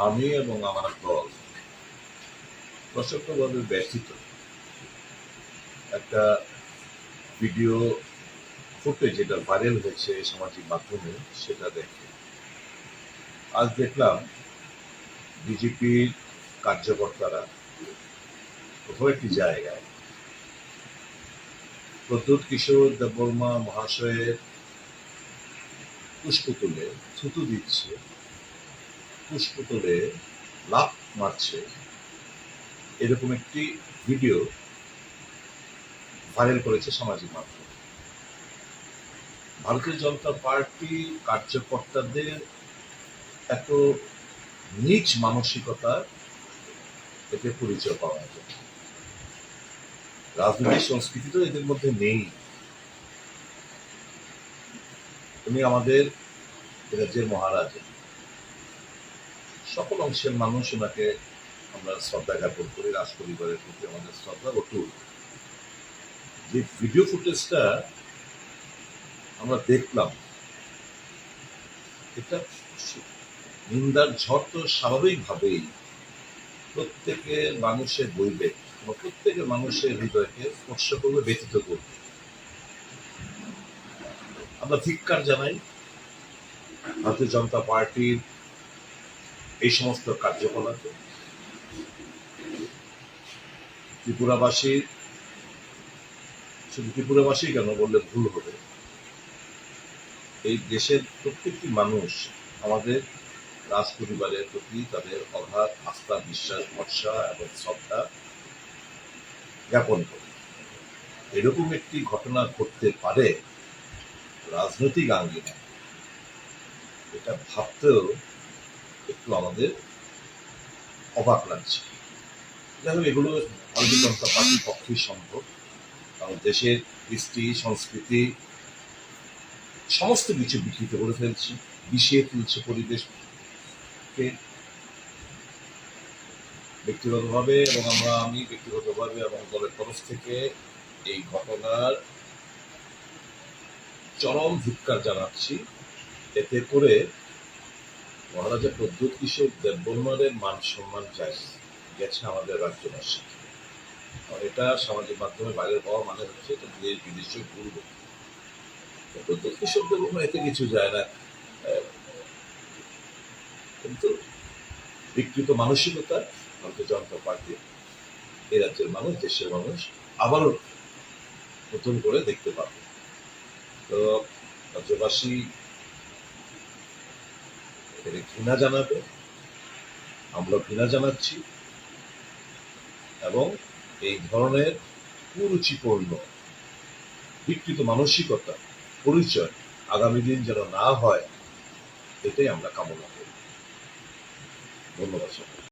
আমি এবং আমার দল প্রচণ্ডভাবে ব্যথিত। একটা ভিডিও ফুটেজ যেটা ভাইরাল হয়েছে সামাজিক মাধ্যমে, সেটা দেখে আজ দেখলাম বিজেপির কার্যকর্তারা কোথাও একটি জায়গায় প্রদ্যোৎ কিশোর দেববর্মা মহাশয়ের পুষ্প তুলে থুতু দিচ্ছে, পুষ্প তুলে লাফ মারছে, এরকম একটি ভিডিও ভাইরাল করেছে সামাজিক মাধ্যমে। ভারতীয় জনতা পার্টি কার্যকর্তাদের এত নীচ মানসিকতা এতে পরিচয় পাওয়া যায়। রাজনৈতিক সংস্কৃতি তো এদের মধ্যে নেই। উনি আমাদের রাজ্যের মহারাজ, সকল অংশের মানুষ ওনাকে আমরা শ্রদ্ধা জ্ঞাপন করি, রাজ পরিবারের প্রতি আমাদের শ্রদ্ধা অটুট। যে ভিডিও ফুটেজটা আমরা দেখলাম, এটা নিন্দার ঝড় তো স্বাভাবিকভাবেই প্রত্যেকের মানুষের বইবে, প্রত্যেকের মানুষের হৃদয়কে স্পর্শ করবে, ব্যথিত করবে। আমরা ধিক্কার জানাই ভারতীয় জনতা পার্টির এই সমস্ত কার্যকলাপে। ত্রিপুরাবাসী, শুধু ত্রিপুরাবাসী কেন বললে ভুল হবে, এই দেশের প্রত্যেকটি মানুষ আমাদের রাজ পরিবারের প্রতি তাদের অগাধ আস্থা, বিশ্বাস, ভরসা এবং শ্রদ্ধা জ্ঞাপন করে। এরকম একটি ঘটনা ঘটতে পারে রাজনৈতিক আঙ্গিনা, এটা ভাবতেও একটু আমাদের অবাক লাগছে। যাই হোক, এগুলো ভারতীয় জনতা পার্টির পক্ষেই সম্ভব, কারণ দেশের কৃষ্টি, সংস্কৃতি সমস্ত কিছু বিকৃত করে ফেলছে, বিষিয়ে তুলছে পরিবেশকে। ব্যক্তিগতভাবে এবং আমি ব্যক্তিগতভাবে এবং দলের তরফ থেকে এই ঘটনার চরম ধিক্কার জানাচ্ছি। এতে করে মহারাজা প্রদ্যোৎ কিশোর দেববর্মার মান সম্মান গেছে আমাদের রাজ্যবাসী। এটা সামাজিক মাধ্যমে ভাইরাল হওয়া মানে হচ্ছে এটা দেশ বিদেশে ঘুরবে। প্রদ্যোৎ কিশোর দেববর্মা এতে কিছু যায় না, কিন্তু বিকৃত মানসিকতা ভারতীয় জনতা পার্টি এই রাজ্যের মানুষ, দেশের মানুষ আবারও নতুন করে দেখতে পাবে। তো রাজ্যবাসী এখানে ঘৃণা জানাবে, আমরা ঘৃণা জানাচ্ছি, এবং এই ধরনের কুরুচিপূর্ণ বিকৃত মানসিকতা পরিচয় আগামী দিন যেন না হয়, এটাই আমরা কামনা করি। ধন্যবাদ।